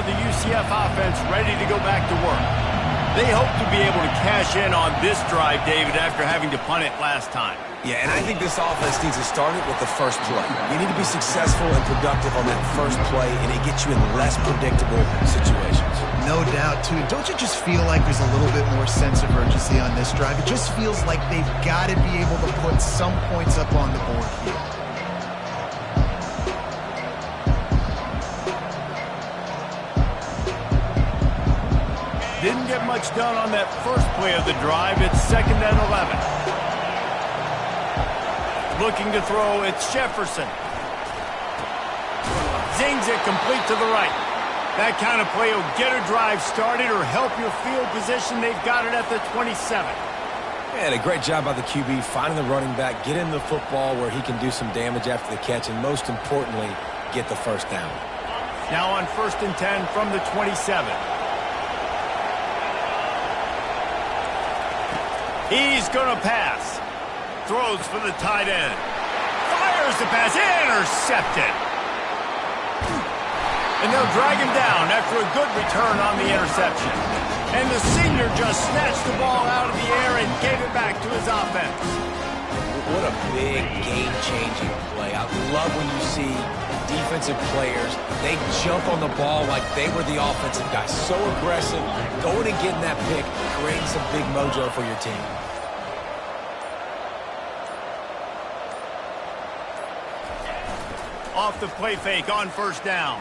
the UCF offense ready to go back to work. They hope to be able to cash in on this drive, David, after having to punt it last time. Yeah, and I think this offense needs to start it with the first play. You need to be successful and productive on that first play, and it gets you in less predictable situations. No doubt, too. Don't you just feel like there's a little bit more sense of urgency on this drive? It just feels like they've got to be able to put some points up on the board here. Didn't get much done on that first play of the drive. It's 2nd and 11. Looking to throw, it's Jefferson. Zings it complete to the right. That kind of play will get a drive started or help your field position. They've got it at the 27. And a great job by the QB finding the running back, get in the football where he can do some damage after the catch, and most importantly, get the first down. Now on 1st and 10 from the 27. He's going to pass. Throws for the tight end. Fires the pass. Intercepted. And they'll drag him down after a good return on the interception. And the senior just snatched the ball out of the air and gave it back to his offense. What a big game-changing play. I love when you see defensive players, they jump on the ball like they were the offensive guys. So aggressive, going and getting that pick, creating some big mojo for your team. Off the play fake on 1st down.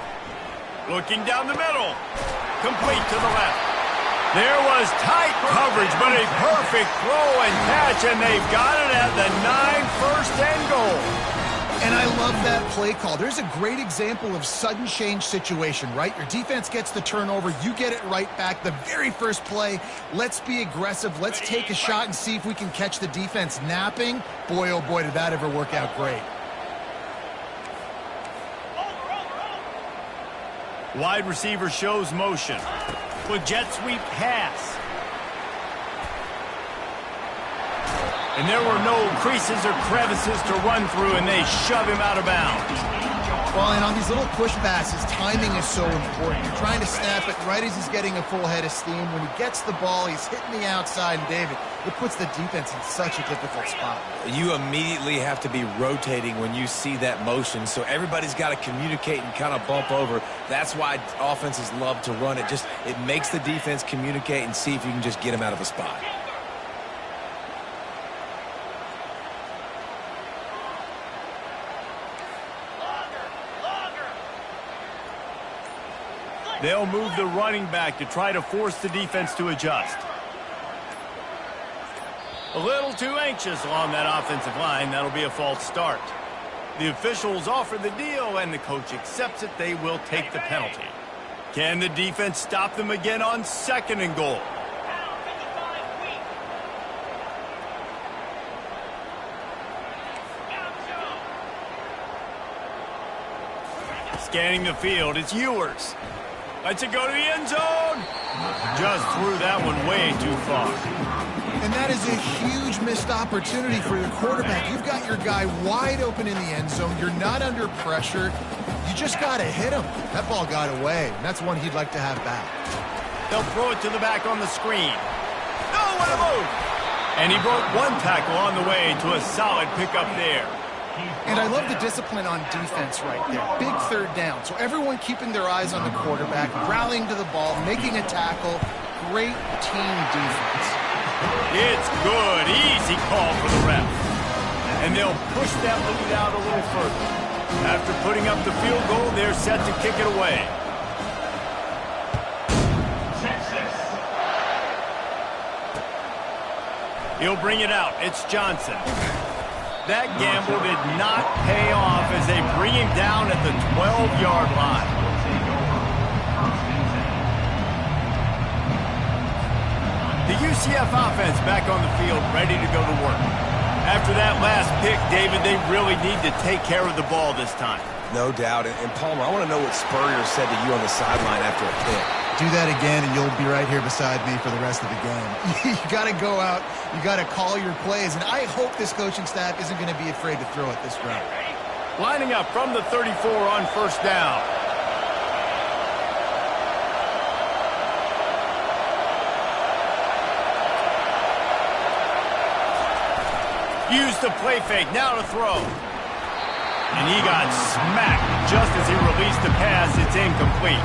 Looking down the middle. Complete to the left. There was tight coverage, but a perfect throw and catch, and they've got it at the 9, 1st and goal. And I love that play call. There's a great example of sudden change situation, right? Your defense gets the turnover. You get it right back. The very first play, let's be aggressive. Let's take a shot and see if we can catch the defense napping. Boy, oh boy, did that ever work out great. Wide receiver shows motion. With jet sweep pass. And there were no creases or crevices to run through, and they shove him out of bounds. Well, and on these little push passes, timing is so important. You're trying to snap it right as he's getting a full head of steam. When he gets the ball, he's hitting the outside, and David, it puts the defense in such a difficult spot. You immediately have to be rotating when you see that motion, so everybody's got to communicate and kind of bump over. That's why offenses love to run it. It makes the defense communicate and see if you can just get him out of a spot. They'll move the running back to try to force the defense to adjust. A little too anxious along that offensive line. That'll be a false start. The officials offer the deal, and the coach accepts it. They will take the penalty. Can the defense stop them again on 2nd and goal? Scanning the field, it's Ewers. Lets it go to the end zone. Just threw that one way too far. And that is a huge missed opportunity for your quarterback. You've got your guy wide open in the end zone. You're not under pressure. You just got to hit him. That ball got away, and that's one he'd like to have back. They'll throw it to the back on the screen. No, what a move! And he broke one tackle on the way to a solid pickup there. And I love the discipline on defense right there. Big 3rd down. So everyone keeping their eyes on the quarterback, rallying to the ball, making a tackle. Great team defense. It's good. Easy call for the ref. And they'll push that lead out a little further. After putting up the field goal, they're set to kick it away. He'll bring it out. It's Johnson. That gamble did not pay off as they bring him down at the 12-yard line. The UCF offense back on the field, ready to go to work. After that last pick, David, they really need to take care of the ball this time. No doubt. And Palmer, I want to know what Spurrier said to you on the sideline after a pick. Do that again, and you'll be right here beside me for the rest of the game. You got to go out. You got to call your plays, and I hope this coaching staff isn't going to be afraid to throw it this route. Lining up from the 34 on 1st down. Use the play fake, now to throw. And he got smacked just as he released the pass. It's incomplete.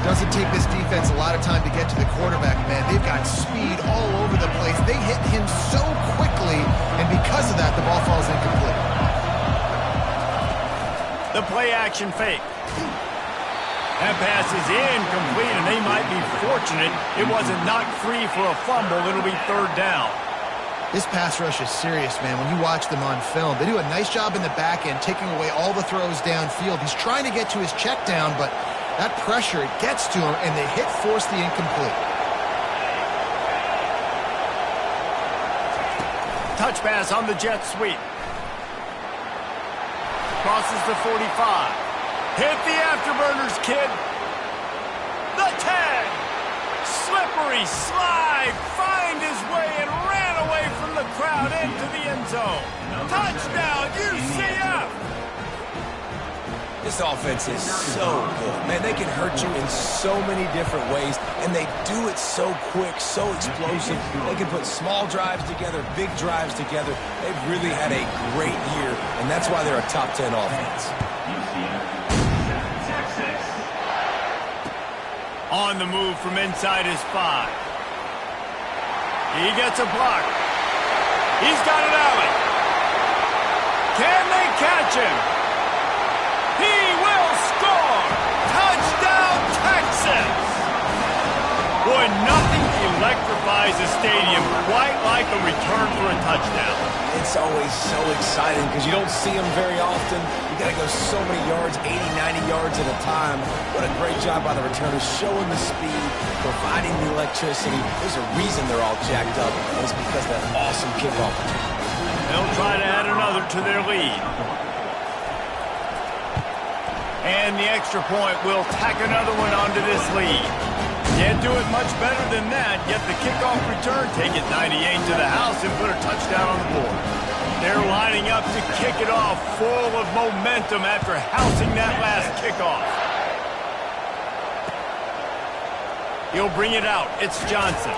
Doesn't take this defense a lot of time to get to the quarterback, man. They've got speed all over the place. They hit him so quickly, and because of that, the ball falls incomplete. The play action fake. That pass is incomplete, and they might be fortunate it wasn't knocked free for a fumble. It'll be third down. This pass rush is serious, man. When you watch them on film, they do a nice job in the back end, taking away all the throws downfield. He's trying to get to his check down, but that pressure, it gets to him, and they force the incomplete. Touch pass on the jet sweep. Crosses the 45. Hit the afterburners, kid. The 10. Slippery slide. Find his way and ran away from the crowd into the end zone. Touchdown, UCF. This offense is so good. Man, they can hurt you in so many different ways, and they do it so quick, so explosive. They can put small drives together, big drives together. They've really had a great year, and that's why they're a top 10 offense. On the move from inside his 5. He gets a block. He's got an alley. Can they catch him? He will score! Touchdown, Texas! Boy, nothing electrifies a stadium quite like a return for a touchdown. It's always so exciting because you don't see them very often. You got to go so many yards, 80, 90 yards at a time. What a great job by the returners, showing the speed, providing the electricity. There's a reason they're all jacked up, and it's because of that awesome kickoff return. They'll try to add another to their lead. And the extra point will tack another one onto this lead. Can't do it much better than that. Get the kickoff return, take it 98 to the house, and put a touchdown on the board. They're lining up to kick it off, full of momentum after housing that last kickoff. He'll bring it out. It's Johnson.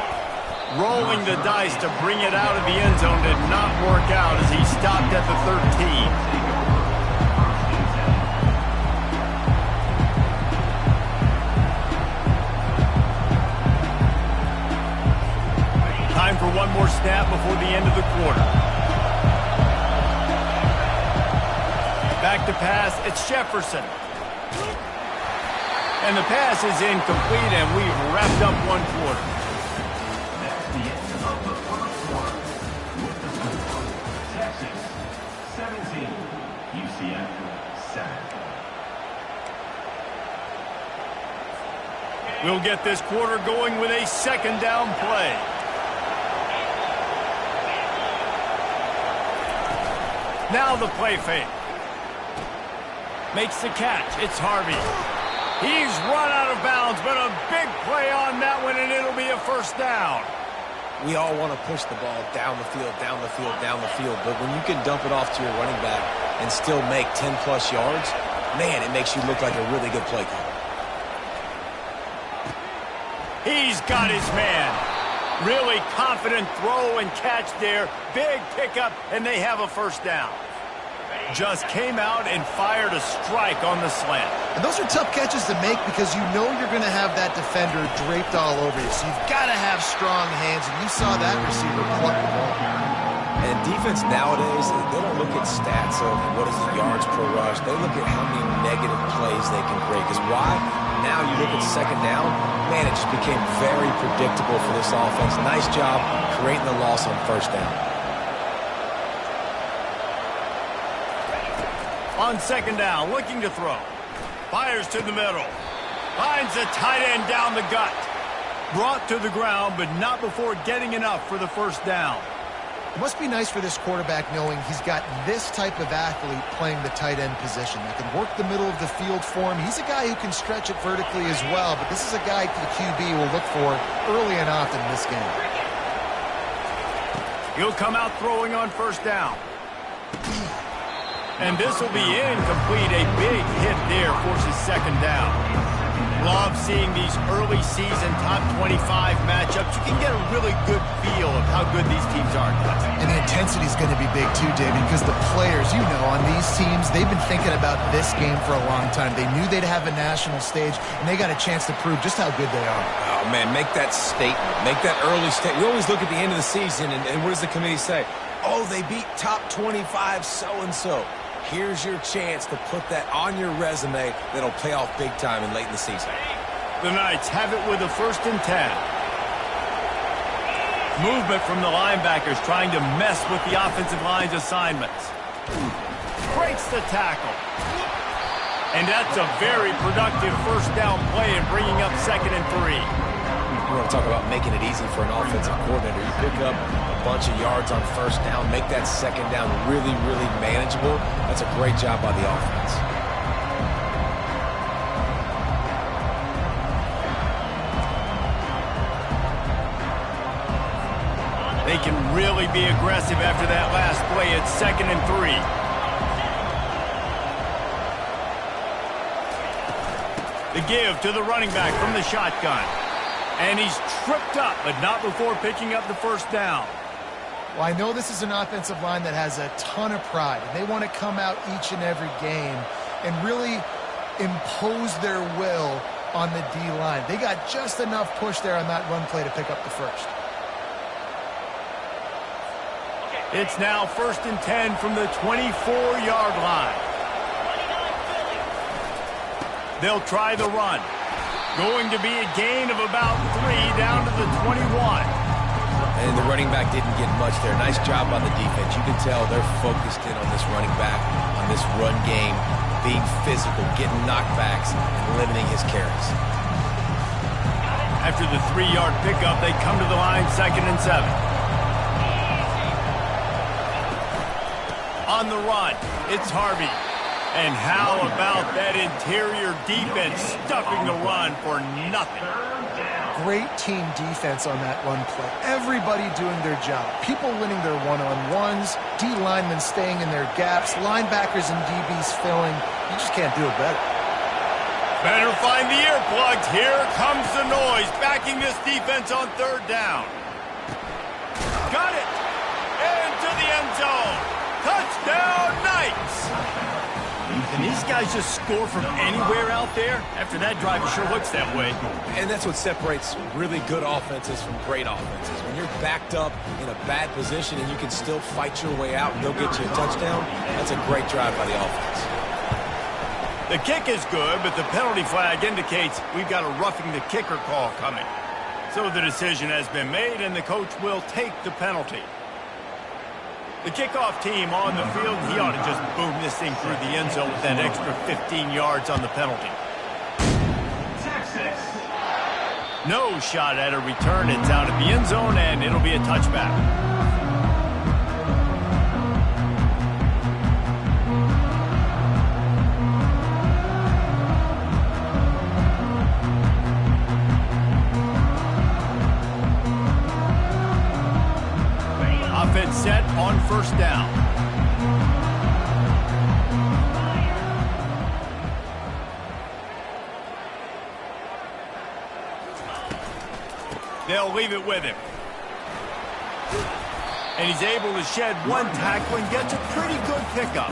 Rolling the dice to bring it out of the end zone did not work out as he stopped at the 13. Time for one more snap before the end of the quarter. Back to pass, it's Jefferson. And the pass is incomplete, and we've wrapped up one quarter. Texas 17, UCF 7. We'll get this quarter going with a second down play. Now the play fake. Makes the catch. It's Harvey. He's run out of bounds, but a big play on that one, and it'll be a first down. We all want to push the ball down the field, down the field, down the field, but when you can dump it off to your running back and still make 10-plus yards, man, it makes you look like a really good play caller. He's got his man. Really confident throw and catch there. Big pickup, and they have a first down. Just came out and fired a strike on the slant. And those are tough catches to make because you know you're going to have that defender draped all over you. So you've got to have strong hands, and you saw that receiver pluck the ball. And defense nowadays, they don't look at stats of what is the yards per rush. They look at how many negative plays they can create. Because why? Now you look at second down, man, it just became very predictable for this offense. Nice job creating the loss on first down. On second down, looking to throw. Fires to the middle. Finds a tight end down the gut. Brought to the ground, but not before getting enough for the first down. It must be nice for this quarterback knowing he's got this type of athlete playing the tight end position that can work the middle of the field for him. He's a guy who can stretch it vertically as well, but this is a guy the QB will look for early and often in this game. He'll come out throwing on first down. And this will be incomplete. A big hit there forces second down. Love love seeing these early season top 25 matchups. You can get a really good feel of how good these teams are. And the intensity is going to be big too, David, because the players, you know, on these teams, they've been thinking about this game for a long time. They knew they'd have a national stage, and they got a chance to prove just how good they are. Oh, man, make that statement. Make that early statement. We always look at the end of the season, and what does the committee say? Oh, they beat top 25 so-and-so. Here's your chance to put that on your resume that'll pay off big time and late in the season. The Knights have it with a 1st and 10. Movement from the linebackers trying to mess with the offensive line's assignments. Breaks the tackle. And that's a very productive 1st down play and bringing up 2nd and 3. You want to talk about making it easy for an offensive coordinator. You pick up a bunch of yards on 1st down, make that 2nd down really, really manageable. That's a great job by the offense. They can really be aggressive after that last play. It's 2nd and 3. The give to the running back from the shotgun. And he's tripped up, but not before picking up the 1st down. Well, I know this is an offensive line that has a ton of pride. And they want to come out each and every game and really impose their will on the D-line. They got just enough push there on that run play to pick up the 1st. It's now 1st and 10 from the 24-yard line. They'll try the run. Going to be a gain of about 3 down to the 21. And the running back didn't get much there. Nice job by the defense. You can tell they're focused in on this running back, on this run game, being physical, getting knockbacks, and limiting his carries. After the 3-yard pickup, they come to the line 2nd and 7. On the run, it's Harvey. And how about that interior defense stuffing the run for nothing? Great team defense on that run play. Everybody doing their job. People winning their one-on-ones, D linemen staying in their gaps, linebackers and DBs filling. You just can't do it better. Better find the earplugs. Here comes the noise, backing this defense on 3rd down. Got it! Into the end zone. Touchdown, Knights! Can these guys just score from anywhere out there? After that drive, it sure looks that way. And that's what separates really good offenses from great offenses. When you're backed up in a bad position and you can still fight your way out and they'll get you a touchdown, that's a great drive by the offense. The kick is good, but the penalty flag indicates we've got a roughing the kicker call coming. So the decision has been made, and the coach will take the penalty. The kickoff team on the field, he ought to just boom this thing through the end zone with that extra 15 yards on the penalty. Texas. No shot at a return. It's out of the end zone, and it'll be a touchback. Offense set on 1st down. They'll leave it with him. And he's able to shed one tackle and gets a pretty good pickup.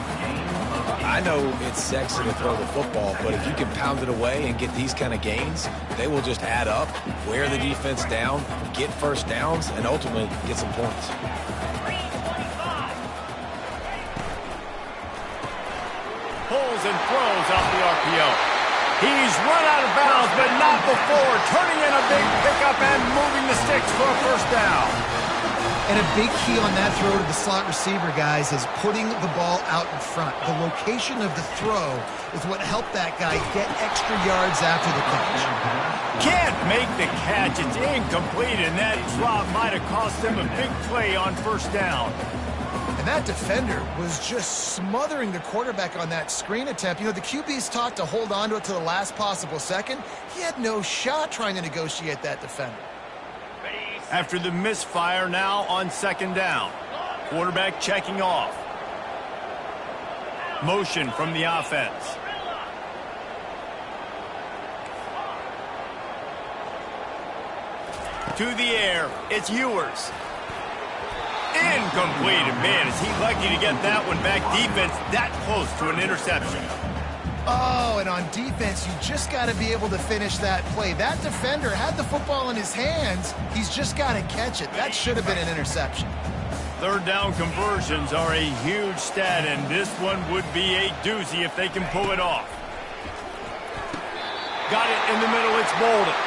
I know it's sexy to throw the football, but if you can pound it away and get these kind of gains, they will just add up, wear the defense down, get 1st downs, and ultimately get some points. Pulls and throws off the RPO. He's run out of bounds, but not before turning in a big pickup and moving the sticks for a 1st down. And a big key on that throw to the slot receiver, guys, is putting the ball out in front. The location of the throw is what helped that guy get extra yards after the catch. Can't make the catch. It's incomplete, and that drop might have cost him a big play on 1st down. And that defender was just smothering the quarterback on that screen attempt. You know, the QB's taught to hold on to it to the last possible second. He had no shot trying to negotiate that defender. After the misfire, now on 2nd down. Quarterback checking off. Motion from the offense. To the air, it's Ewers. Incomplete, and man, is he lucky to get that one back. Defense that close to an interception. Oh, and on defense, you just got to be able to finish that play. That defender had the football in his hands. He's just got to catch it. That should have been an interception. Third down conversions are a huge stat, and this one would be a doozy if they can pull it off. Got it in the middle, it's Bolden.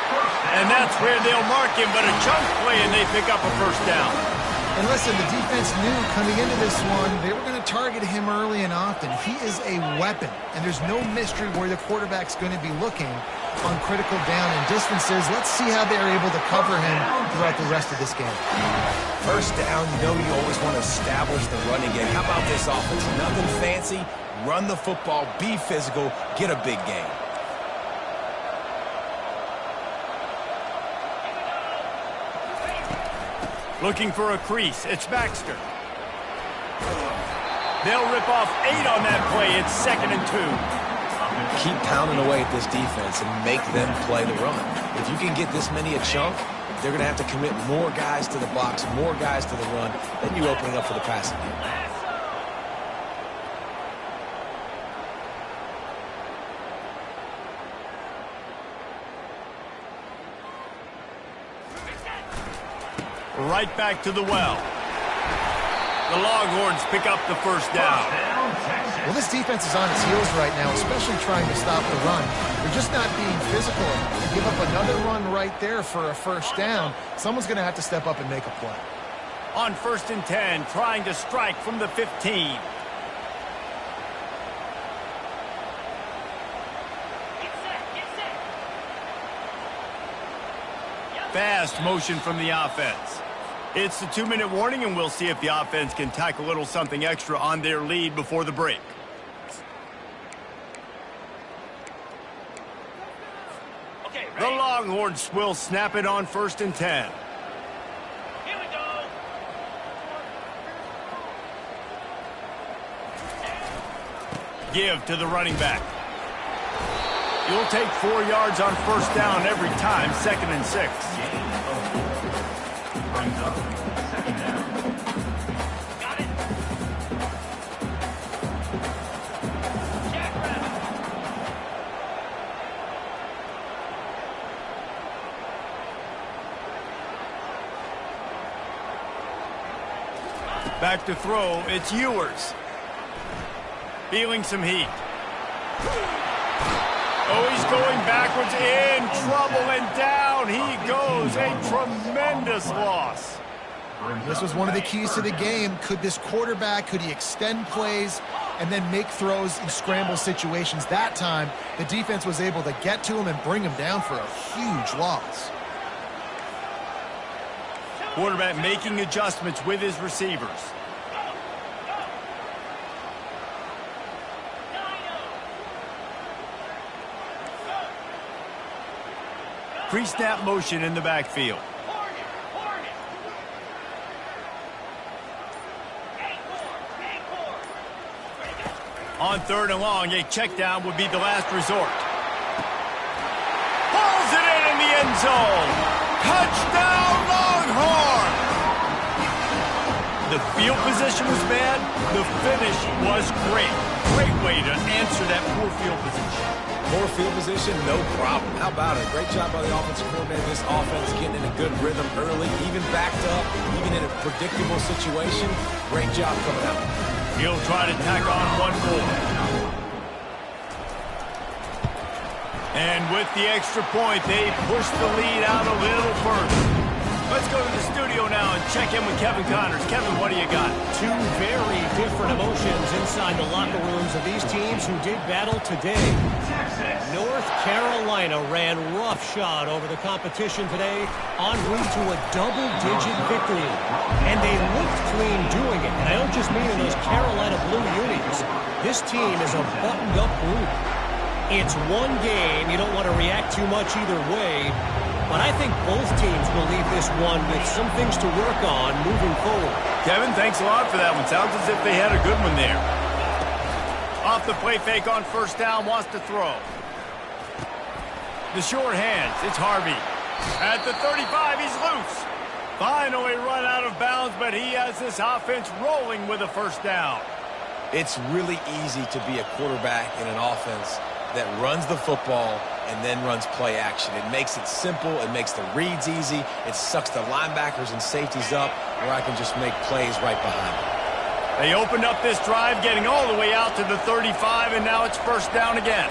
And that's where they'll mark him, but a chunk play, and they pick up a first down. And listen, the defense knew coming into this one, they were going to target him early and often. He is a weapon, and there's no mystery where the quarterback's going to be looking on critical down and distances. Let's see how they're able to cover him throughout the rest of this game. First down, you know you always want to establish the running game. How about this offense? Nothing fancy. Run the football, be physical, get a big gain. Looking for a crease, it's Baxter. They'll rip off 8 on that play. It's 2nd and 2. Keep pounding away at this defense and make them play the run. If you can get this many a chunk, they're going to have to commit more guys to the box, more guys to the run, then you're opening up for the passing game. Right back to the well. The Longhorns pick up the first down. Well, this defense is on its heels right now, especially trying to stop the run. They're just not being physical. To give up another run right there for a first down, someone's going to have to step up and make a play. On 1st and 10, trying to strike from the 15. Fast motion from the offense. It's the 2-minute warning, and we'll see if the offense can tack a little something extra on their lead before the break. The Longhorns will snap it on 1st and 10. Here we go. Give to the running back. You'll take 4 yards on first down every time, 2nd and 6. Brings up 2nd down. Got it. Jackrabbit. Back to throw, it's Ewers. Feeling some heat. Oh, he's going backwards, in trouble, and down he goes. A tremendous loss. This was one of the keys to the game. Could this quarterback, could he extend plays and then make throws in scramble situations? That time, the defense was able to get to him and bring him down for a huge loss. Quarterback making adjustments with his receivers. Pre-snap motion in the backfield. On 3rd and long, a check down would be the last resort. Pulls it in the end zone. Touchdown, Longhorn! The field position was bad. The finish was great. Great way to answer that poor field position. Poor field position, no problem. How about it? Great job by the offensive coordinator. This offense getting in a good rhythm early, even backed up, even in a predictable situation. Great job coming out. He'll try to tack on one more. And with the extra point, they push the lead out a little further. Let's go to the studio now and check in with Kevin Connors. Kevin, what do you got? Two very different emotions inside the locker rooms of these teams who did battle today. North Carolina ran roughshod over the competition today, en route to a double-digit victory. And they looked clean doing it. And I don't just mean in those Carolina blue unis. This team is a buttoned-up group. It's one game. You don't want to react too much either way. But I think both teams will leave this one with some things to work on moving forward. Kevin, thanks a lot for that one. Sounds as if they had a good one there. Off the play fake on first down, wants to throw. The short hands, it's Harvey. At the 35, he's loose. Finally run out of bounds, but he has this offense rolling with a first down. It's really easy to be a quarterback in an offense that runs the football and then runs play action. It makes it simple. It makes the reads easy. It sucks the linebackers and safeties up where I can just make plays right behind them. They opened up this drive, getting all the way out to the 35, and now it's first down again.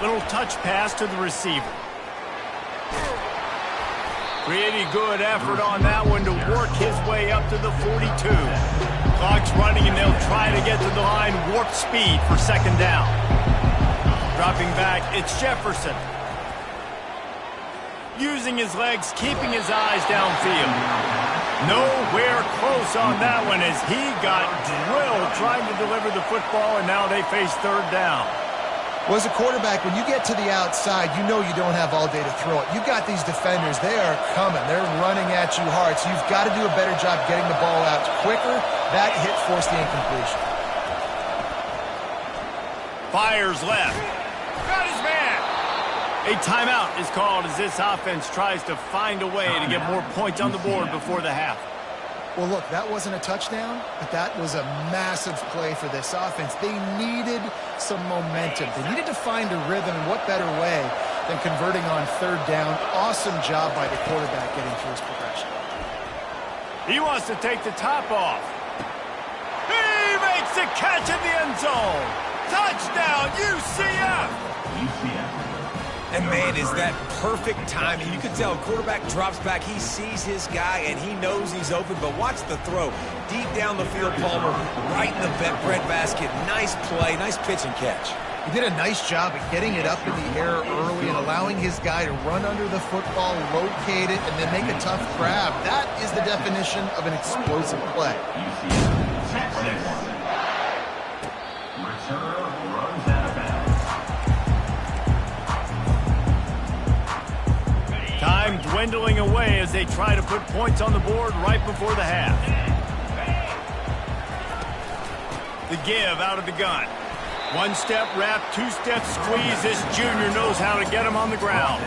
Little touch pass to the receiver. Pretty good effort on that one to work his way up to the 42. Clock's running, and they'll try to get to the line, warp speed for second down. Dropping back, it's Jefferson. Using his legs, keeping his eyes downfield. Nowhere close on that one as he got drilled trying to deliver the football, and now they face third down. Well, as a quarterback, when you get to the outside, you know you don't have all day to throw it. You've got these defenders. They are coming. They're running at you hard, so you've got to do a better job getting the ball out quicker. That hit forced the incompletion. Fires left. Got his man. A timeout is called as this offense tries to find a way to get more points on the board before the half. Well, look, that wasn't a touchdown, but that was a massive play for this offense. They needed some momentum. They needed to find a rhythm, and what better way than converting on third down. Awesome job by the quarterback getting through his progression. He wants to take the top off. He makes the catch in the end zone. Touchdown, UCF! And, man, is that perfect timing. You can tell quarterback drops back. He sees his guy, and he knows he's open. But watch the throw. Deep down the field, Palmer, right in the bread basket. Nice play, nice pitch and catch. He did a nice job of getting it up in the air early and allowing his guy to run under the football, locate it, and then make a tough grab. That is the definition of an explosive play. Time dwindling away as they try to put points on the board right before the half. The give out of the gun. One step wrap, two step squeeze. This junior knows how to get him on the ground.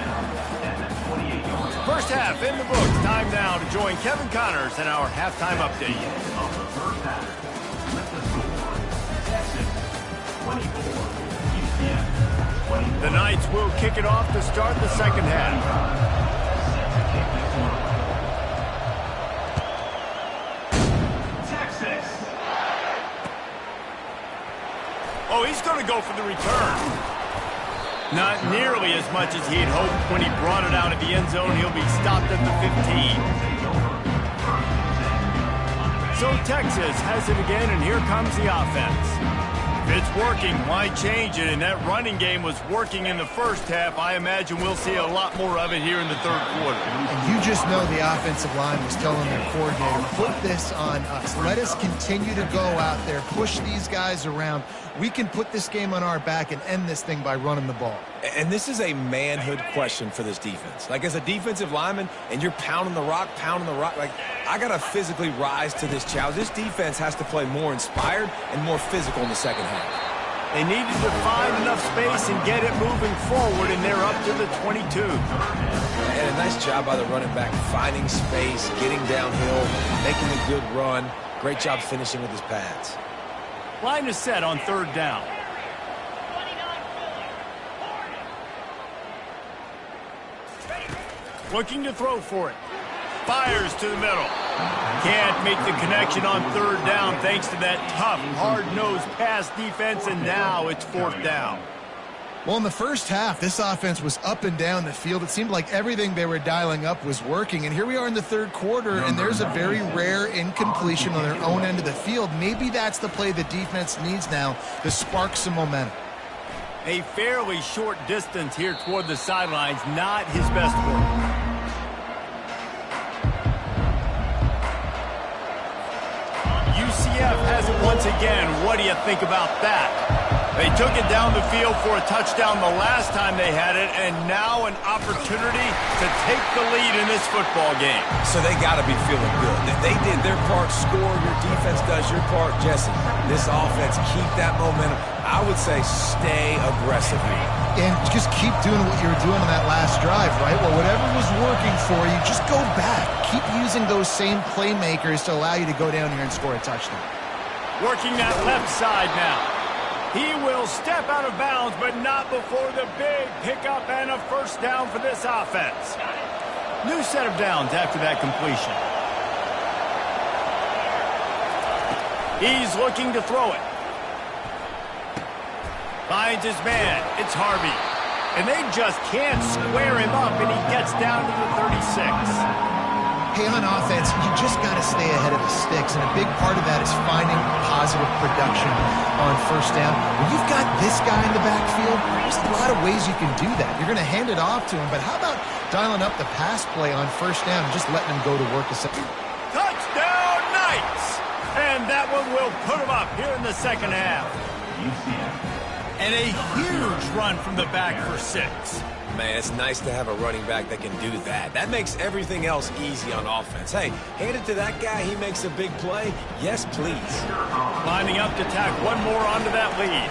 First half in the books. Time now to join Kevin Connors in our halftime update. The Knights will kick it off to start the second half. Oh, he's going to go for the return. Not nearly as much as he'd hoped when he brought it out of the end zone. He'll be stopped at the 15. So Texas has it again, and here comes the offense. If it's working, why change it? And that running game was working in the first half. I imagine we'll see a lot more of it here in the third quarter. And you just know the offensive line was telling their coordinator, put this on us. Let us continue to go out there, push these guys around. We can put this game on our back and end this thing by running the ball. And this is a manhood question for this defense. Like, as a defensive lineman, and you're pounding the rock, like, I got to physically rise to this challenge. This defense has to play more inspired and more physical in the second half. They needed to find enough space and get it moving forward, and they're up to the 22. And a nice job by the running back, finding space, getting downhill, making a good run. Great job finishing with his pads. Line is set on third down. Looking to throw for it. Fires to the middle. Can't make the connection on third down thanks to that tough, hard-nosed pass defense, and now it's fourth down. Well, in the first half, this offense was up and down the field. It seemed like everything they were dialing up was working. And here we are in the third quarter, and there's a very rare incompletion on their own end of the field. Maybe that's the play the defense needs now to spark some momentum. A fairly short distance here toward the sidelines, not his best work. UCF has it once again. What do you think about that? They took it down the field for a touchdown the last time they had it, and now an opportunity to take the lead in this football game. So they got to be feeling good. They did their part, score, your defense does your part. Jesse, this offense, keep that momentum. I would say stay aggressive here. And just keep doing what you were doing on that last drive, right? Well, whatever was working for you, just go back. Keep using those same playmakers to allow you to go down here and score a touchdown. Working that left side now. He will step out of bounds, but not before the big pickup and a first down for this offense. New set of downs after that completion. He's looking to throw it. Finds his man. It's Harvey. And they just can't square him up, and he gets down to the 36. Hey, on offense, you just got to stay ahead of the sticks, and a big part of that is finding positive production on first down. When you've got this guy in the backfield, there's a lot of ways you can do that. You're going to hand it off to him, but how about dialing up the pass play on first down and just letting him go to work a second? Touchdown, Knights! And that one will put him up here in the second half. And a huge run from the back for 6. Man, it's nice to have a running back that can do that. That makes everything else easy on offense. Hey, hand it to that guy, he makes a big play. Yes, please. Lining up to tack one more onto that lead.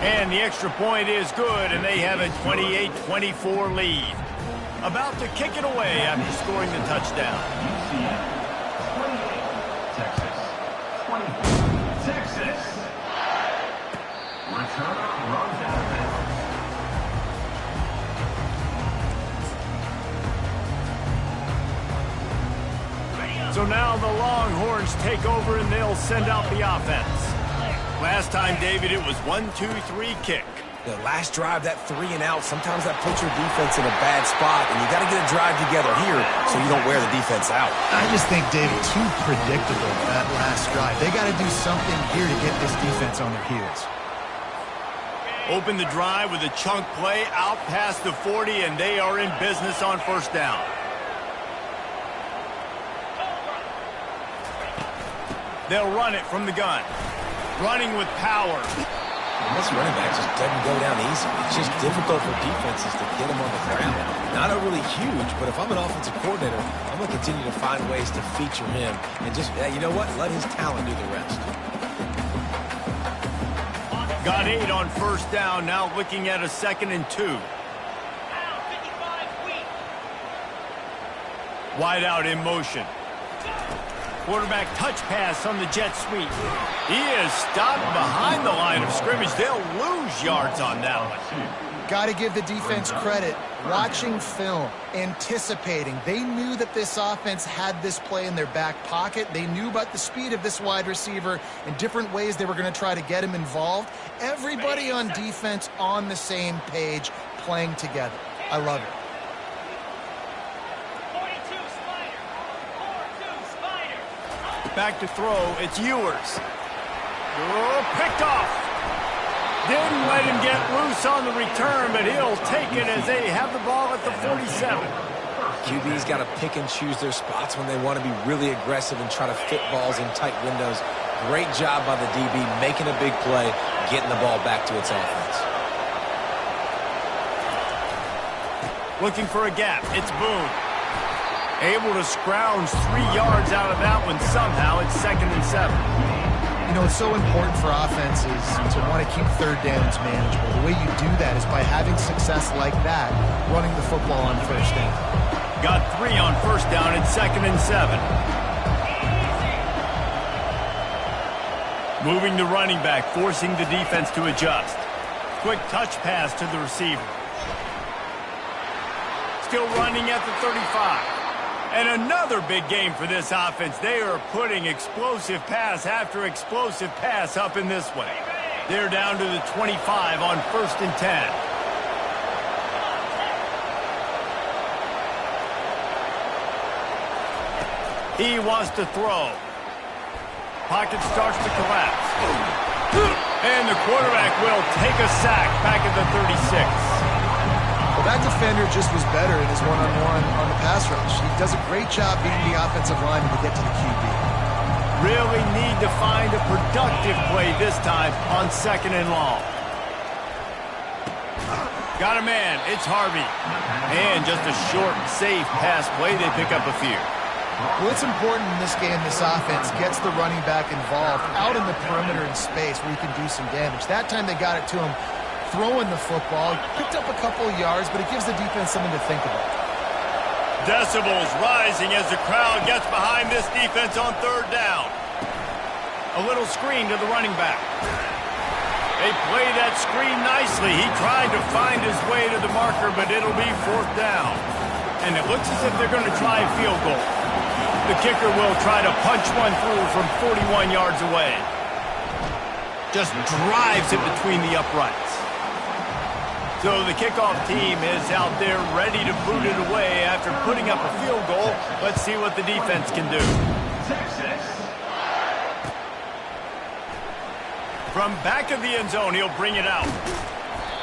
And the extra point is good, and they have a 28-24 lead. About to kick it away after scoring the touchdown. Texas. So now the Longhorns take over and they'll send out the offense. Last time, David, it was 1-2-3 kick. The last drive, that 3 and out, sometimes that puts your defense in a bad spot, and you got to get a drive together here so you don't wear the defense out. I just think, David, too predictable that last drive. They got to do something here to get this defense on their heels. Open the drive with a chunk play out past the 40, and they are in business on first down. They'll run it from the gun. Running with power. And this running back just doesn't go down easy. It's just difficult for defenses to get him on the ground. Not overly huge, but if I'm an offensive coordinator, I'm going to continue to find ways to feature him. And just, you know what? Let his talent do the rest. Got 8 on first down, now looking at a 2nd and 2. Wide out in motion. Quarterback touch pass on the jet sweep. He is stopped behind the line of scrimmage. They'll lose yards on that one. Got to give the defense credit. Watching film, anticipating. They knew that this offense had this play in their back pocket. They knew about the speed of this wide receiver and different ways they were going to try to get him involved. Everybody on defense on the same page, playing together. I love it. Back to throw, it's Ewers. Oh, picked off. Didn't let him get loose on the return, but he'll take it as they have the ball at the 47. QB's got to pick and choose their spots when they want to be really aggressive and try to fit balls in tight windows. Great job by the DB making a big play, getting the ball back to its offense. Looking for a gap, it's Boone. Able to scrounge 3 yards out of that one somehow. It's 2nd and 7. You know, it's so important for offenses to want to keep third downs manageable. The way you do that is by having success like that, running the football on first down. Got 3 on first down. It's 2nd and 7. Moving the running back, forcing the defense to adjust. Quick touch pass to the receiver. Still running at the 35. And another big game for this offense. They are putting explosive pass after explosive pass up in this one. They're down to the 25 on 1st and 10. He wants to throw. Pocket starts to collapse. And the quarterback will take a sack back at the 36. Well, that defender just was better in his one-on-one on the pass rush. He does a great job beating the offensive lineman to get to the QB. Really need to find a productive play this time on 2nd and long. Got a man. It's Harvey. And just a short, safe pass play. They pick up a few. Well, it's important in this game this offense gets the running back involved out in the perimeter in space where he can do some damage. That time they got it to him throwing the football. Picked up a couple of yards, but it gives the defense something to think about. Decibels rising as the crowd gets behind this defense on third down. A little screen to the running back. They play that screen nicely. He tried to find his way to the marker, but it'll be fourth down. And it looks as if they're going to try a field goal. The kicker will try to punch one through from 41 yards away. Just drives it between the uprights. So the kickoff team is out there ready to boot it away after putting up a field goal. Let's see what the defense can do. From back of the end zone, he'll bring it out.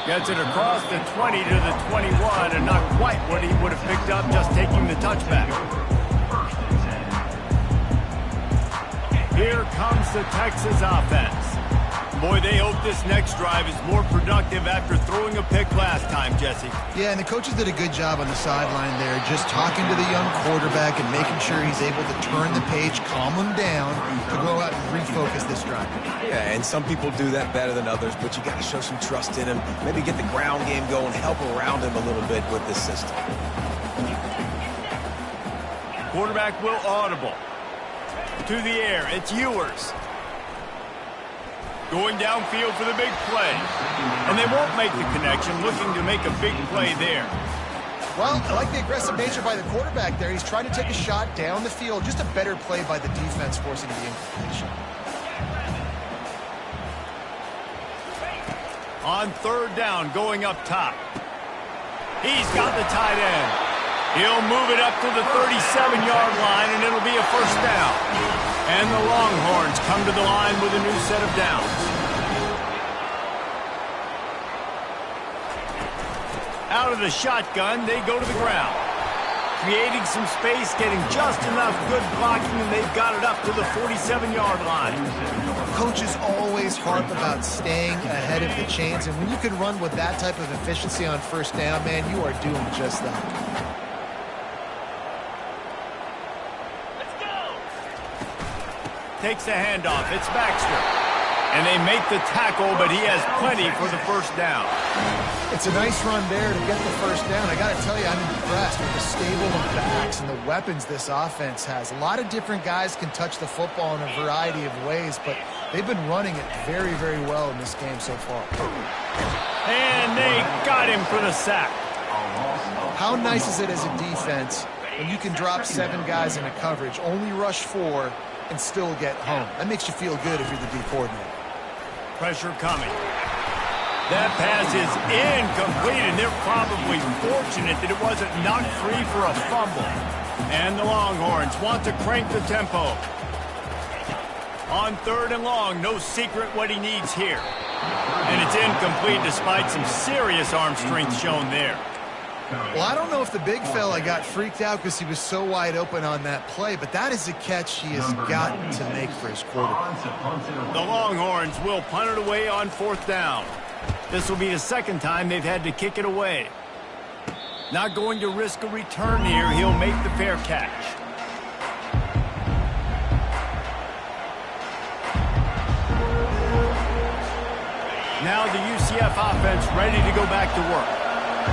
Gets it across the 20 to the 21, and not quite what he would have picked up just taking the touchback. Here comes the Texas offense. Boy, they hope this next drive is more productive after throwing a pick last time, Jesse. Yeah, and the coaches did a good job on the sideline there, just talking to the young quarterback and making sure he's able to turn the page, calm him down, to go out and refocus this drive. Yeah, and some people do that better than others, but you got to show some trust in him, maybe get the ground game going, help around him a little bit with this system. Quarterback will audible. To the air, it's Ewers. Going downfield for the big play. And they won't make the connection, looking to make a big play there. Well, I like the aggressive nature by the quarterback there. He's trying to take a shot down the field. Just a better play by the defense forcing the incompletion. On third down, going up top. He's got the tight end. He'll move it up to the 37-yard line, and it'll be a first down. And the Longhorns come to the line with a new set of downs. Out of the shotgun, they go to the ground. Creating some space, getting just enough good blocking, and they've got it up to the 47-yard line. Coaches always harp about staying ahead of the chains, and when you can run with that type of efficiency on first down, man, you are doing just that. Takes a handoff. It's Baxter. And they make the tackle, but he has plenty for the first down. It's a nice run there to get the first down. I got to tell you, I'm impressed with the stable of backs and the weapons this offense has. A lot of different guys can touch the football in a variety of ways, but they've been running it very, very well in this game so far. And they got him for the sack. How nice is it as a defense when you can drop 7 guys in a coverage, only rush 4, and still get home? That makes you feel good if you're the D coordinator. Pressure coming. That pass is incomplete, and they're probably fortunate that it wasn't knocked free for a fumble. And the Longhorns want to crank the tempo. On third and long, no secret what he needs here. And it's incomplete despite some serious arm strength shown there. Well, I don't know if the big fella got freaked out because he was so wide open on that play, but that is a catch he has got to make for his quarterback. The Longhorns will punt it away on fourth down. This will be the second time they've had to kick it away. Not going to risk a return here. He'll make the fair catch. Now the UCF offense ready to go back to work.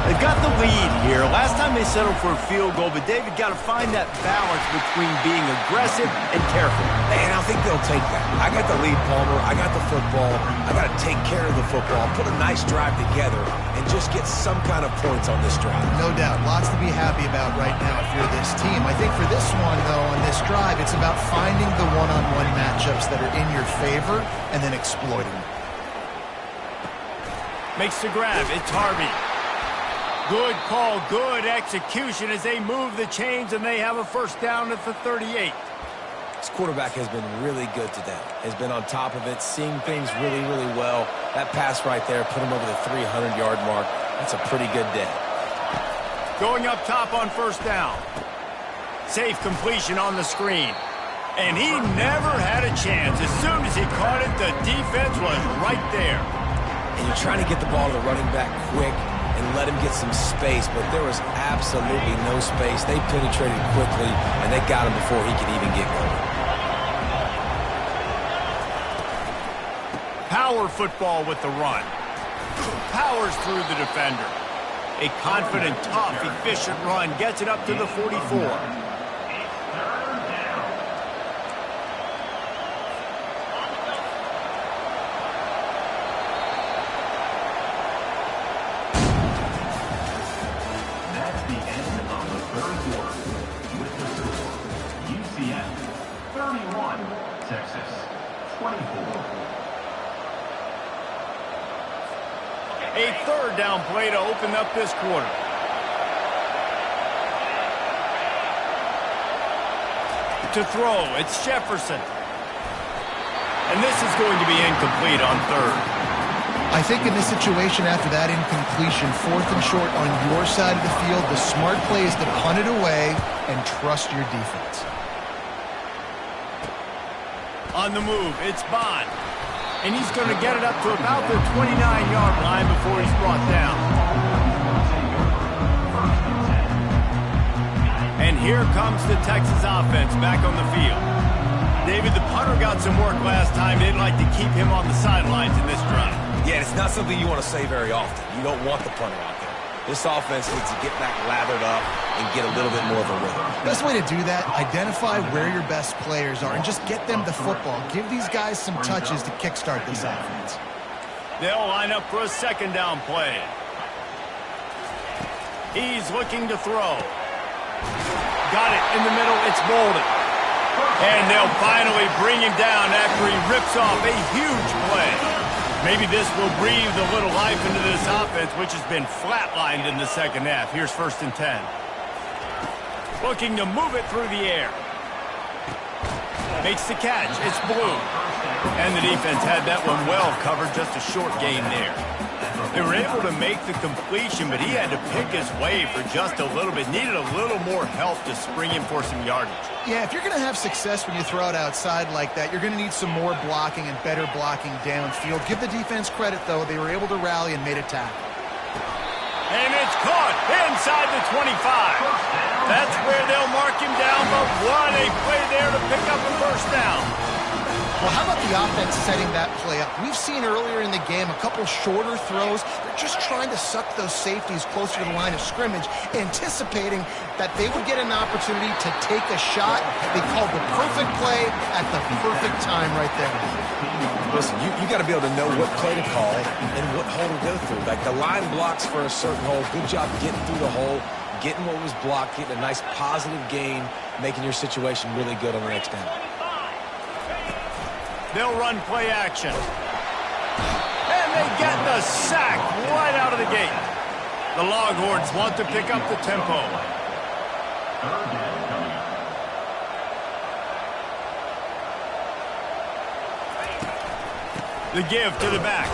They've got the lead here. Last time they settled for a field goal, but David got to find that balance between being aggressive and careful. And I think they'll take that. I got the lead, Palmer. I got the football. I got to take care of the football, put a nice drive together, and just get some kind of points on this drive. No doubt. Lots to be happy about right now if you're this team. I think for this one, though, on this drive, it's about finding the one-on-one matchups that are in your favor and then exploiting them. Makes the grab. It's Harvey. Good call, good execution as they move the chains, and they have a first down at the 38. This quarterback has been really good today. Has been on top of it, seeing things really, really well. That pass right there put him over the 300-yard mark. That's a pretty good day. Going up top on first down. Safe completion on the screen. And he never had a chance. As soon as he caught it, the defense was right there. And you're trying to get the ball to the running back quick and let him get some space, but there was absolutely no space. They penetrated quickly, and they got him before he could even get going. Power football with the run. Powers through the defender. A confident, tough, efficient run gets it up to the 44. A third down play to open up this quarter. To throw, it's Jefferson. And this is going to be incomplete on third. I think in this situation after that incompletion, 4th and short on your side of the field, the smart play is to punt it away and trust your defense. On the move, it's Bond. And he's going to get it up to about the 29-yard line before he's brought down. And here comes the Texas offense back on the field. David, the punter got some work last time. They'd like to keep him on the sidelines in this drive. Yeah, it's not something you want to say very often. You don't want the punter out there. This offense needs to get back lathered up and get a little bit more of a rhythm. Best way to do that, identify where your best players are and just get them the football. Give these guys some touches to kickstart this offense. They'll line up for a second down play. He's looking to throw. Got it in the middle. It's Bolden. And they'll finally bring him down after he rips off a huge play. Maybe this will breathe a little life into this offense, which has been flatlined in the second half. Here's 1st and 10. Looking to move it through the air. Makes the catch. It's Blue. And the defense had that one well covered. Just a short gain there. They were able to make the completion, but he had to pick his way for just a little bit. Needed a little more help to spring him for some yardage. Yeah, if you're going to have success when you throw it outside like that, you're going to need some more blocking and better blocking downfield. Give the defense credit, though. They were able to rally and made a tackle. And it's caught inside the 25. That's where they'll mark him down, but what a play there to pick up a first down. Well, how about the offense setting that play up? We've seen earlier in the game a couple shorter throws. They're just trying to suck those safeties closer to the line of scrimmage, anticipating that they would get an opportunity to take a shot. They called the perfect play at the perfect time right there. Listen, you got to be able to know what play to call and what hole to go through. Like the line blocks for a certain hole. Good job getting through the hole, getting what was blocked, getting a nice positive gain, making your situation really good on the next down. They'll run play action. And they get the sack right out of the gate. The Longhorns want to pick up the tempo. The give to the back.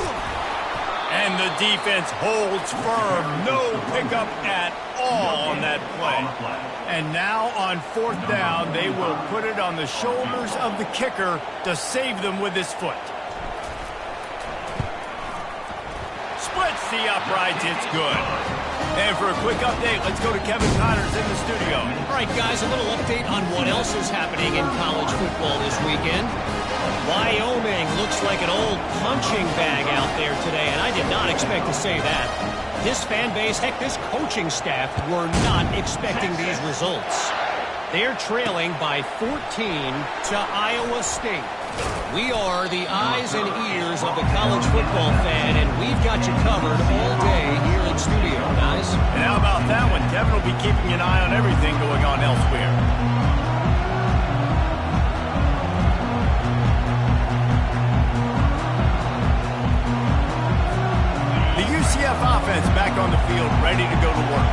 And the defense holds firm. No pickup at all on that play. And now on 4th down, they will put it on the shoulders of the kicker to save them with his foot. Splits the uprights. It's good. And for a quick update, let's go to Kevin Connors in the studio. All right, guys, a little update on what else is happening in college football this weekend. Wyoming looks like an old punching bag out there today, and I did not expect to say that. This fan base, heck, this coaching staff were not expecting these results. They're trailing by 14 to Iowa State. We are the eyes and ears of the college football fan, and we've got you covered all day here in studio, guys. And how about that one? Kevin will be keeping an eye on everything going on elsewhere. The UCF offense back on the field, ready to go to work.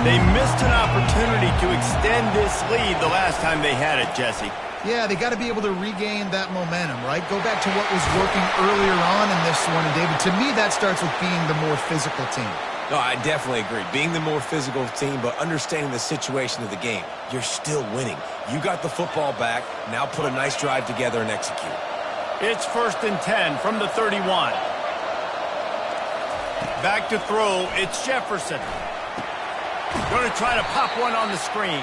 They missed an opportunity to extend this lead the last time they had it, Jesse. Yeah, they got to be able to regain that momentum, right? Go back to what was working earlier on in this one. And, David, to me, that starts with being the more physical team. No, I definitely agree. Being the more physical team, but understanding the situation of the game. You're still winning. You got the football back. Now put a nice drive together and execute. It's 1st and 10 from the 31. Back to throw, it's Jefferson. Going to try to pop one on the screen.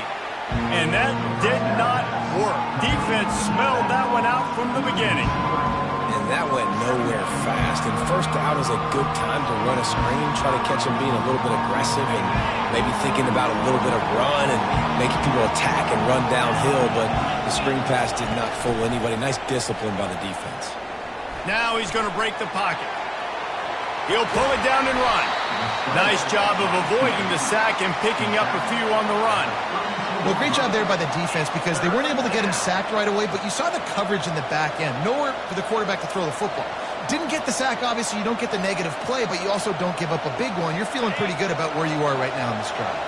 And that did not work. Defense smelled that one out from the beginning. And that went nowhere fast. And first down is a good time to run a screen, try to catch him being a little bit aggressive and maybe thinking about a little bit of run and making people attack and run downhill. But the screen pass did not fool anybody. Nice discipline by the defense. Now he's going to break the pocket. He'll pull it down and run. Nice job of avoiding the sack and picking up a few on the run. Well, great job there by the defense because they weren't able to get him sacked right away, but you saw the coverage in the back end. Nowhere for the quarterback to throw the football. Didn't get the sack, obviously. You don't get the negative play, but you also don't give up a big one. You're feeling pretty good about where you are right now in this drive.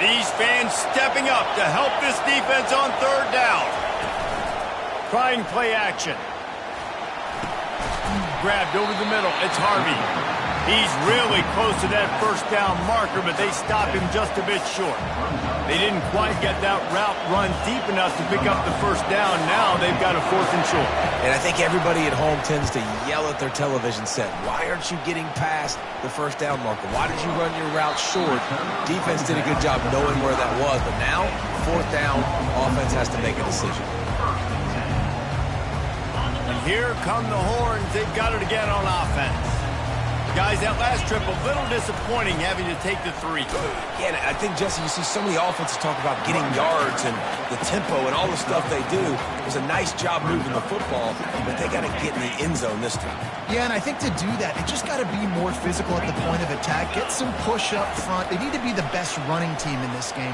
These fans stepping up to help this defense on third down. Trying play action. Grabbed over the middle. It's Harvey. He's really close to that first down marker, but they stop him just a bit short. They didn't quite get that route run deep enough to pick up the first down. Now they've got a 4th and short. And I think everybody at home tends to yell at their television set, why aren't you getting past the first down marker? Why did you run your route short? Defense did a good job knowing where that was, but now, 4th down, offense has to make a decision. And here come the horns. They've got it again on offense. Guys, that last trip, a little disappointing having to take the 3. Yeah, and I think, Jesse, you see so many offenses talk about getting yards and the tempo and all the stuff they do. It was a nice job moving the football, but they got to get in the end zone this time. Yeah, and I think to do that, they just got to be more physical at the point of attack. Get some push up front. They need to be the best running team in this game.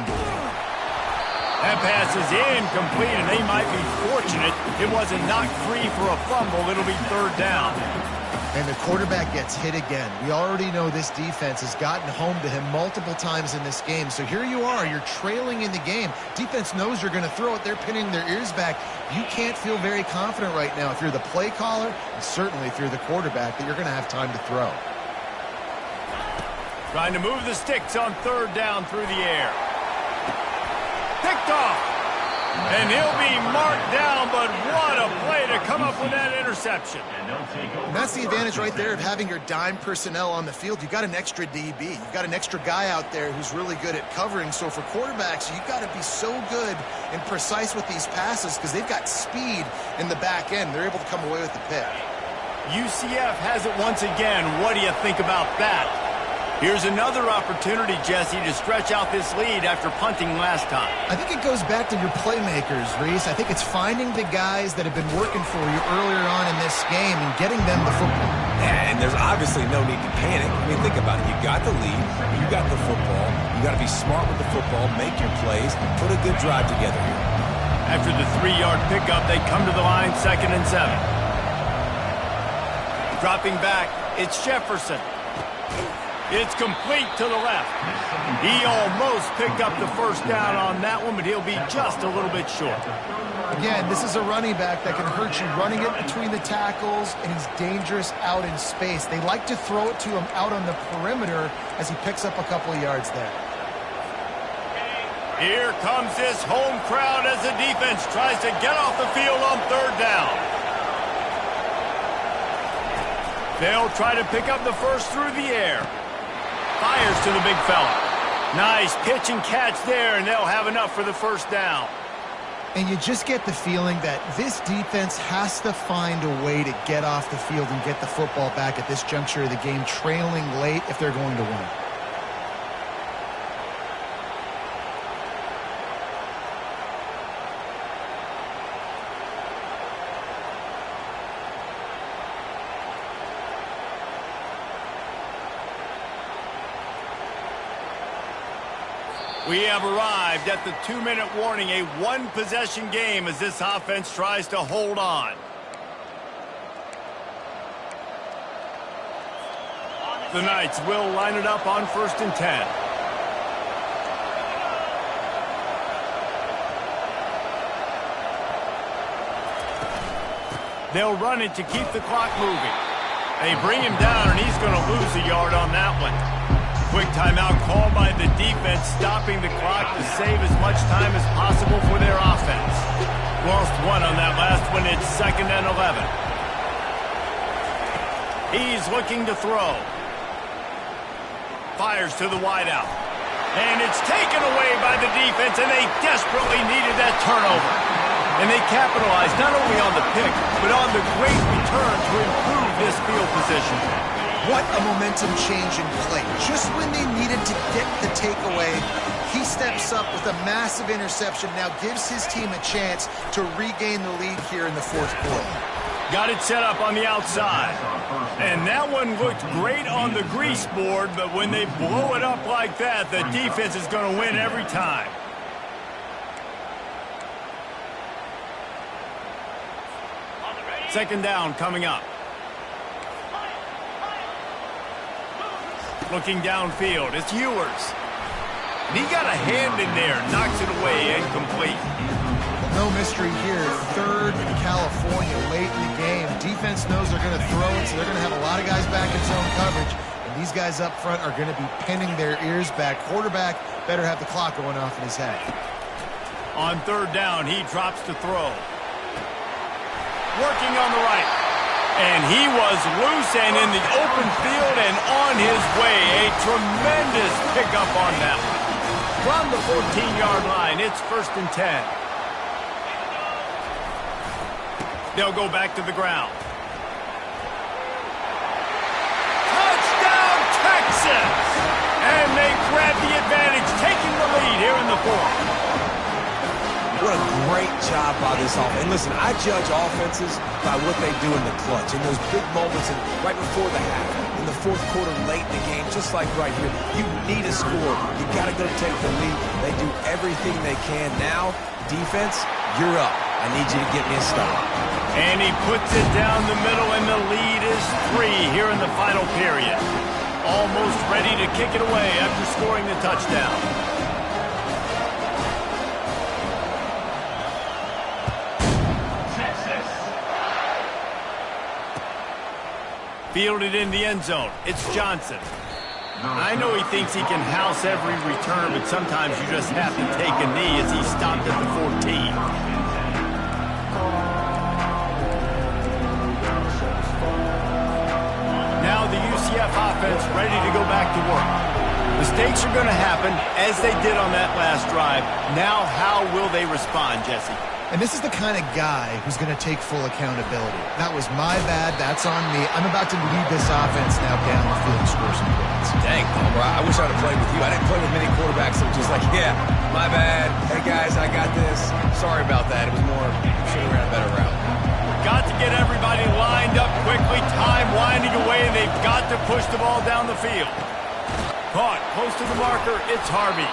That pass is incomplete, and they might be fortunate it wasn't knocked free for a fumble. It'll be 3rd down. And the quarterback gets hit again. We already know this defense has gotten home to him multiple times in this game. So here you are. You're trailing in the game. Defense knows you're going to throw it. They're pinning their ears back. You can't feel very confident right now if you're the play caller, and certainly if you're the quarterback, that you're going to have time to throw. Trying to move the sticks on 3rd down through the air. Picked off. And he'll be marked down, but what a play to come up with that interception. And that's the advantage right there of having your dime personnel on the field. You've got an extra DB. You've got an extra guy out there who's really good at covering. So for quarterbacks, you've got to be so good and precise with these passes because they've got speed in the back end. They're able to come away with the pick. UCF has it once again. What do you think about that? Here's another opportunity, Jesse, to stretch out this lead after punting last time. I think it goes back to your playmakers, Reese. I think it's finding the guys that have been working for you earlier on in this game and getting them the football. And there's obviously no need to panic. I mean, think about it. You got the lead. You got the football. You got to be smart with the football, make your plays, put a good drive together here. After the 3-yard pickup, they come to the line, 2nd and 7. Dropping back, it's Jefferson. It's complete to the left. He almost picked up the first down on that one, but he'll be just a little bit short. Again, this is a running back that can hurt you running it between the tackles, and he's dangerous out in space. They like to throw it to him out on the perimeter as he picks up a couple of yards there. Here comes this home crowd as the defense tries to get off the field on 3rd down. They'll try to pick up the first through the air. Fires to the big fella. Nice pitch and catch there, and they'll have enough for the first down. And you just get the feeling that this defense has to find a way to get off the field and get the football back at this juncture of the game, trailing late if they're going to win. We have arrived at the 2-minute warning, a 1-possession game as this offense tries to hold on. The Knights will line it up on 1st and 10. They'll run it to keep the clock moving. They bring him down, and he's going to lose a yard on that one. Quick timeout called by the defense, stopping the clock to save as much time as possible for their offense. Lost one on that last one. It's 2nd and 11. He's looking to throw. Fires to the wideout. And it's taken away by the defense, and they desperately needed that turnover. And they capitalized not only on the pick, but on the great return to improve this field position. What a momentum change in play. Just when they needed to get the takeaway, he steps up with a massive interception, now gives his team a chance to regain the lead here in the fourth quarter. Got it set up on the outside. And that one looked great on the grease board, but when they blow it up like that, the defense is going to win every time. Second down coming up. Looking downfield, it's Ewers. And he got a hand in there, knocks it away, incomplete. No mystery here. Third in California late in the game. Defense knows they're going to throw it, so they're going to have a lot of guys back in zone coverage. And these guys up front are going to be pinning their ears back. Quarterback better have the clock going off in his head. On third down, he drops to throw. Working on the right. And he was loose and in the open field and on his way. A tremendous pickup on that one. From the 14-yard line, it's 1st and 10. They'll go back to the ground. Touchdown, Texas! And they grab the advantage, taking the lead here in the fourth. What a great job by this offense. And listen, I judge offenses by what they do in the clutch, in those big moments and right before the half, in the fourth quarter, late in the game, just like right here. You need a score. You got to go take the lead. They do everything they can. Now, defense, you're up. I need you to get me a stop. And he puts it down the middle, and the lead is 3 here in the final period. Almost ready to kick it away after scoring the touchdown. Fielded in the end zone. It's Johnson. I know he thinks he can house every return, but sometimes you just have to take a knee as he stopped at the 14. Now the UCF offense ready to go back to work. Mistakes are going to happen, as they did on that last drive. Now how will they respond, Jesse? And this is the kind of guy who's going to take full accountability. That was my bad. That's on me. I'm about to lead this offense now down the field and score some points. Dang, Palmer, I wish I'd have played with you. I didn't play with many quarterbacks that were just like, yeah, my bad. Hey, guys, I got this. Sorry about that. It was more, should have ran a better route. Got to get everybody lined up quickly. Time winding away, and they've got to push the ball down the field. Caught close to the marker. It's Harvey.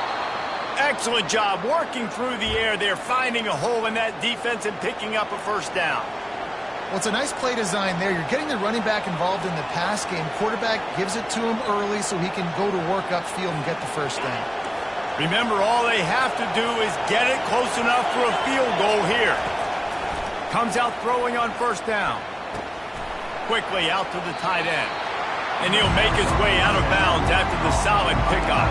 Excellent job working through the air there, finding a hole in that defense and picking up a first down. Well, it's a nice play design there. You're getting the running back involved in the pass game. Quarterback gives it to him early so he can go to work upfield and get the first down. Remember, all they have to do is get it close enough for a field goal here. Comes out throwing on first down. Quickly out to the tight end. And he'll make his way out of bounds after the solid pickup.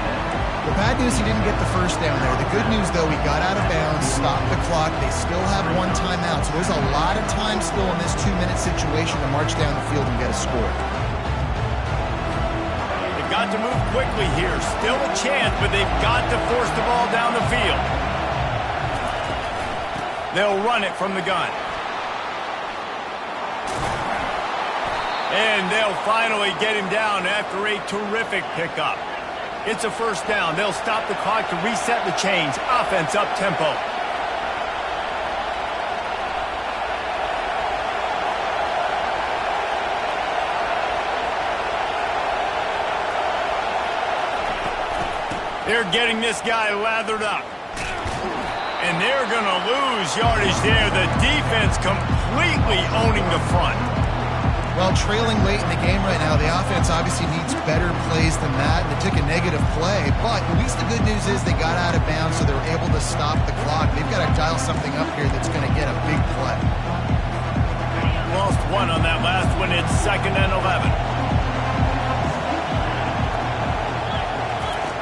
The bad news, he didn't get the first down there. The good news, though, he got out of bounds, stopped the clock. They still have one timeout, so there's a lot of time still in this 2-minute situation to march down the field and get a score. They've got to move quickly here. Still a chance, but they've got to force the ball down the field. They'll run it from the gun. And they'll finally get him down after a terrific pickup. It's a first down. They'll stop the clock to reset the chains. Offense up tempo. They're getting this guy lathered up. And they're going to lose yardage there. The defense completely owning the front. Well, trailing late in the game right now, the offense obviously needs better plays than that, and they took a negative play. But at least the good news is they got out of bounds, so they're able to stop the clock. They've got to dial something up here that's going to get a big play. Lost one on that last one. It's 2nd and 11.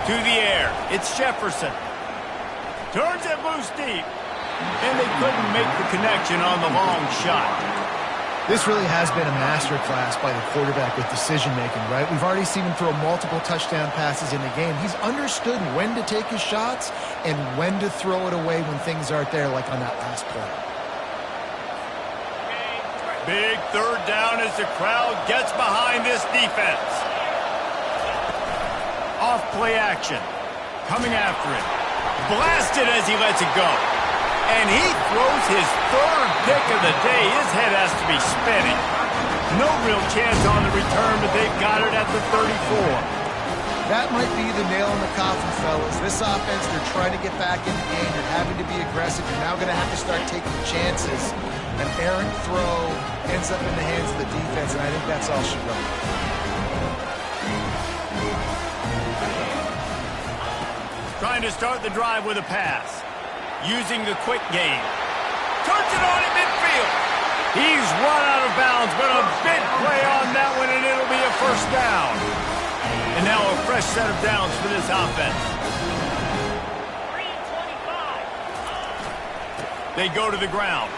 To the air. It's Jefferson. Turns it loose deep. And they couldn't make the connection on the long shot. This really has been a masterclass by the quarterback with decision-making, right? We've already seen him throw multiple touchdown passes in the game. He's understood when to take his shots and when to throw it away when things aren't there, like on that last play. Big third down as the crowd gets behind this defense. Off play action. Coming after it. Blasted as he lets it go. And he throws his third pick of the day. His head has to be spinning. No real chance on the return, but they've got it at the 34. That might be the nail in the coffin, fellas. This offense, they're trying to get back in the game. You're having to be aggressive. You're now going to have to start taking chances. An errant throw ends up in the hands of the defense, and I think that's all she wrote. Trying to start the drive with a pass. Using the quick game. Turns it on at midfield. He's run out of bounds, but a big play on that one, and it'll be a first down. And now a fresh set of downs for this offense. 3 and 25. They go to the ground.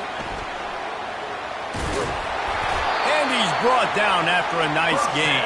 And he's brought down after a nice gain.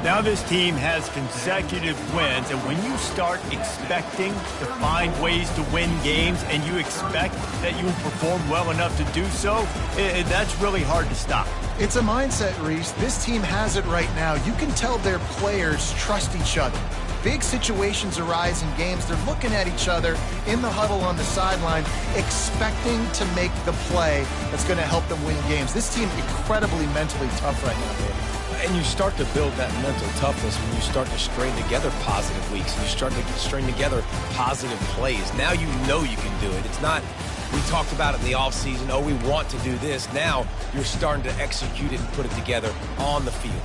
Now this team has consecutive wins, and when you start expecting to find ways to win games and you expect that you will perform well enough to do so, that's really hard to stop. It's a mindset, Reese. This team has it right now. You can tell their players trust each other. Big situations arise in games. They're looking at each other in the huddle on the sideline, expecting to make the play that's going to help them win games. This team incredibly mentally tough right now, baby. And you start to build that mental toughness when you start to string together positive weeks. You start to string together positive plays. Now you know you can do it. It's not, we talked about it in the offseason, oh, we want to do this. Now you're starting to execute it and put it together on the field.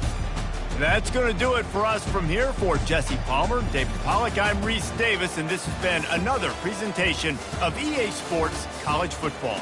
That's going to do it for us from here. For Jesse Palmer, David Pollack, I'm Reese Davis, and this has been another presentation of EA Sports College Football.